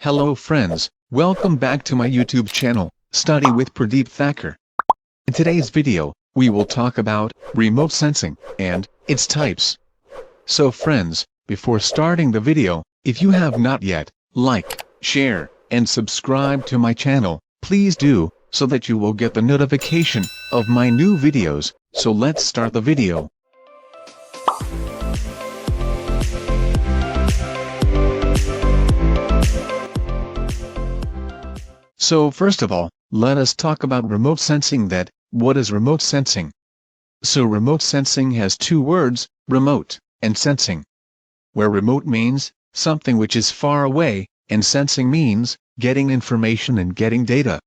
Hello friends, welcome back to my YouTube channel, Study with Pradeep Thakur. In today's video, we will talk about remote sensing and its types. So friends, before starting the video, if you have not yet, like, share, and subscribe to my channel, please do, so that you will get the notification of my new videos. So let's start the video. So first of all, let us talk about remote sensing. What is remote sensing? So remote sensing has two words, remote and sensing. Where remote means something which is far away, and sensing means getting information and getting data.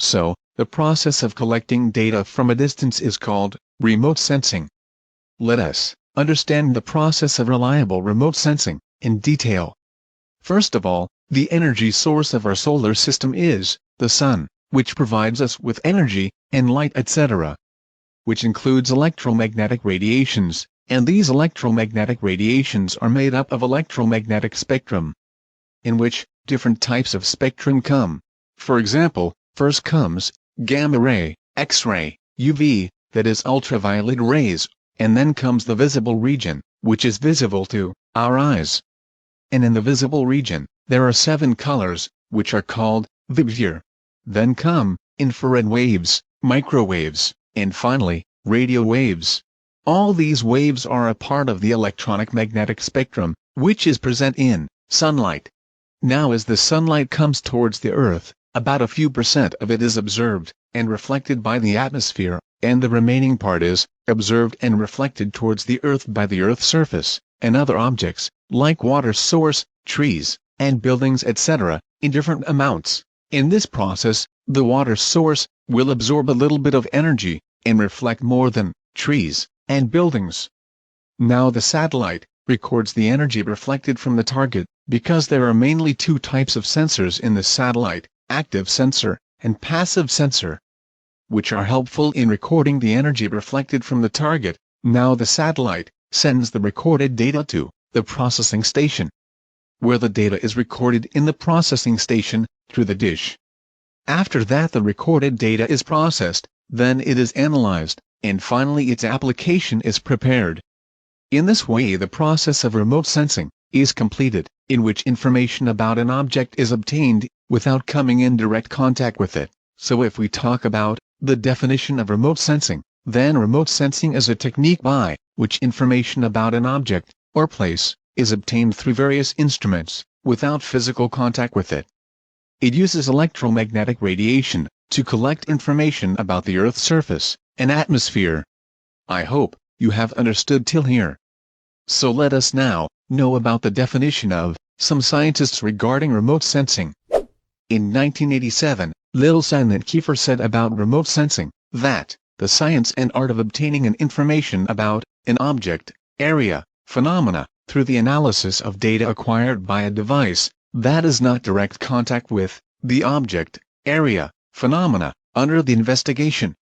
So, the process of collecting data from a distance is called remote sensing. Let us understand the process of reliable remote sensing in detail. First of all, the energy source of our solar system is the sun, which provides us with energy and light, etc., which includes electromagnetic radiations, and these electromagnetic radiations are made up of electromagnetic spectrum, in which different types of spectrum come. For example, first comes gamma ray, X-ray, UV, that is ultraviolet rays, and then comes the visible region, which is visible to our eyes. And in the visible region, there are 7 colors, which are called vivid. Then come infrared waves, microwaves, and finally, radio waves. All these waves are a part of the electronic magnetic spectrum, which is present in sunlight. Now as the sunlight comes towards the Earth, about a few percent of it is observed and reflected by the atmosphere, and the remaining part is observed and reflected towards the Earth by the Earth's surface, and other objects, like water source, trees, and buildings, etc., in different amounts. In this process, the water source will absorb a little bit of energy and reflect more than trees and buildings. Now the satellite records the energy reflected from the target, because there are mainly 2 types of sensors in the satellite, active sensor and passive sensor, which are helpful in recording the energy reflected from the target. Now the satellite sends the recorded data to the processing station, where the data is recorded in the processing station through the dish. After that, the recorded data is processed, then it is analyzed, and finally its application is prepared. In this way, the process of remote sensing is completed, in which information about an object is obtained without coming in direct contact with it. So if we talk about the definition of remote sensing, then remote sensing is a technique by which information about an object or place is obtained through various instruments without physical contact with it. It uses electromagnetic radiation to collect information about the Earth's surface and atmosphere. I hope you have understood till here. So let us now know about the definition of some scientists regarding remote sensing. In 1987, Lilson and Kiefer said about remote sensing that the science and art of obtaining an information about an object, area, phenomena, through the analysis of data acquired by a device that is not direct contact with the object, area, phenomena, under the investigation.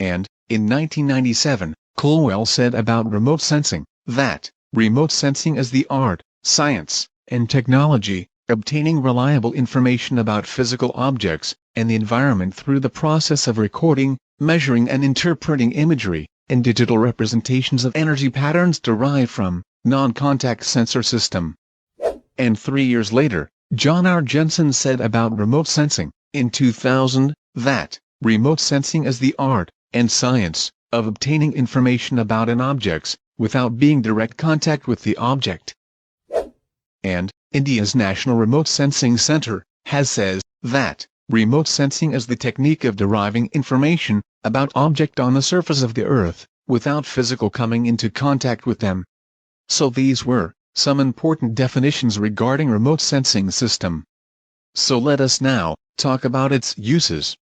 And, in 1997, Colwell said about remote sensing that remote sensing is the art, science, and technology obtaining reliable information about physical objects and the environment through the process of recording, measuring, and interpreting imagery and digital representations of energy patterns derived from non-contact sensor system. And 3 years later, John R. Jensen said about remote sensing in 2000 that remote sensing is the art and science of obtaining information about an object without being direct contact with the object. And India's National Remote Sensing Center has says that remote sensing is the technique of deriving information about object on the surface of the Earth without physical coming into contact with them. So these were some important definitions regarding remote sensing system. So let us now talk about its uses.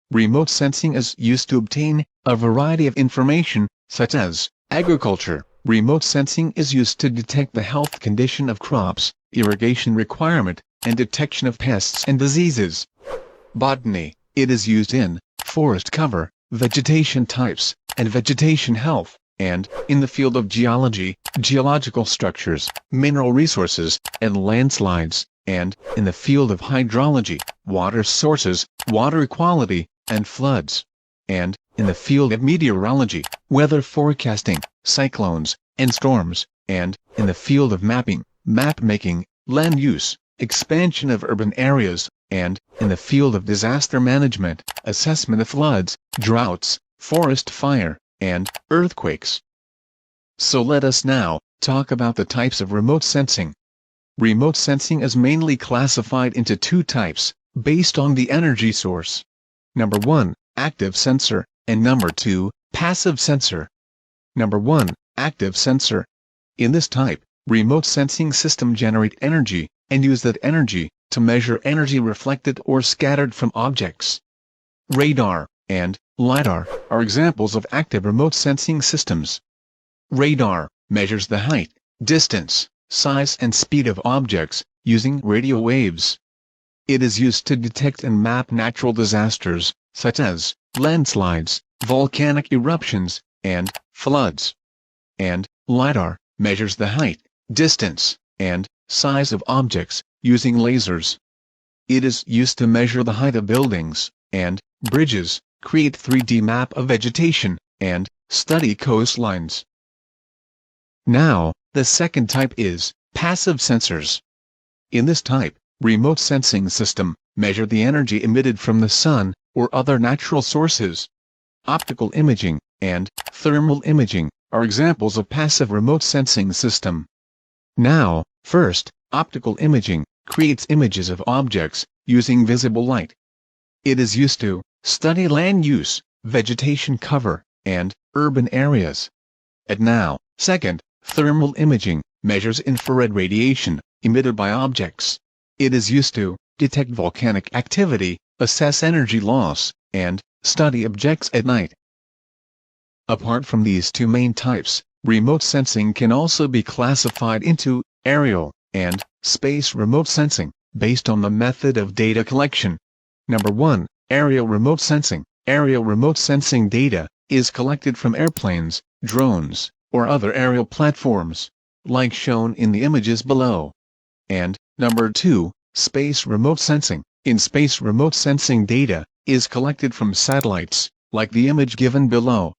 Remote sensing is used to obtain a variety of information, such as agriculture. Remote sensing is used to detect the health condition of crops, irrigation requirement, and detection of pests and diseases. Botany, it is used in forest cover, vegetation types, and vegetation health, and in the field of geology, geological structures, mineral resources, and landslides. and, in the field of hydrology, water sources, water quality, and floods, and, in the field of meteorology, weather forecasting, cyclones, and storms, and, in the field of mapping, map-making, land use, expansion of urban areas, and, in the field of disaster management, assessment of floods, droughts, forest fire, and earthquakes. So let us now talk about the types of remote sensing. Remote sensing is mainly classified into two types, based on the energy source. Number 1, active sensor, and number 2, passive sensor. Number 1, active sensor. In this type, remote sensing system generate energy, and use that energy to measure energy reflected or scattered from objects. Radar and LiDAR are examples of active remote sensing systems. Radar measures the height, distance, size and speed of objects, using radio waves. It is used to detect and map natural disasters, such as landslides, volcanic eruptions, and floods. And LiDAR measures the height, distance, and size of objects, using lasers. It is used to measure the height of buildings and bridges, create 3D map of vegetation, and study coastlines. Now, the second type is passive sensors. In this type, remote sensing system measure the energy emitted from the sun or other natural sources. Optical imaging and thermal imaging are examples of passive remote sensing system. Now, first, optical imaging creates images of objects using visible light. It is used to study land use, vegetation cover, and urban areas. And now, second, thermal imaging measures infrared radiation emitted by objects. It is used to detect volcanic activity, assess energy loss, and study objects at night. Apart from these two main types, remote sensing can also be classified into aerial and space remote sensing, based on the method of data collection. Number 1, aerial remote sensing. Aerial remote sensing data is collected from airplanes, drones, or other aerial platforms, like shown in the images below. And, number 2, space remote sensing. In space remote sensing data is collected from satellites, like the image given below.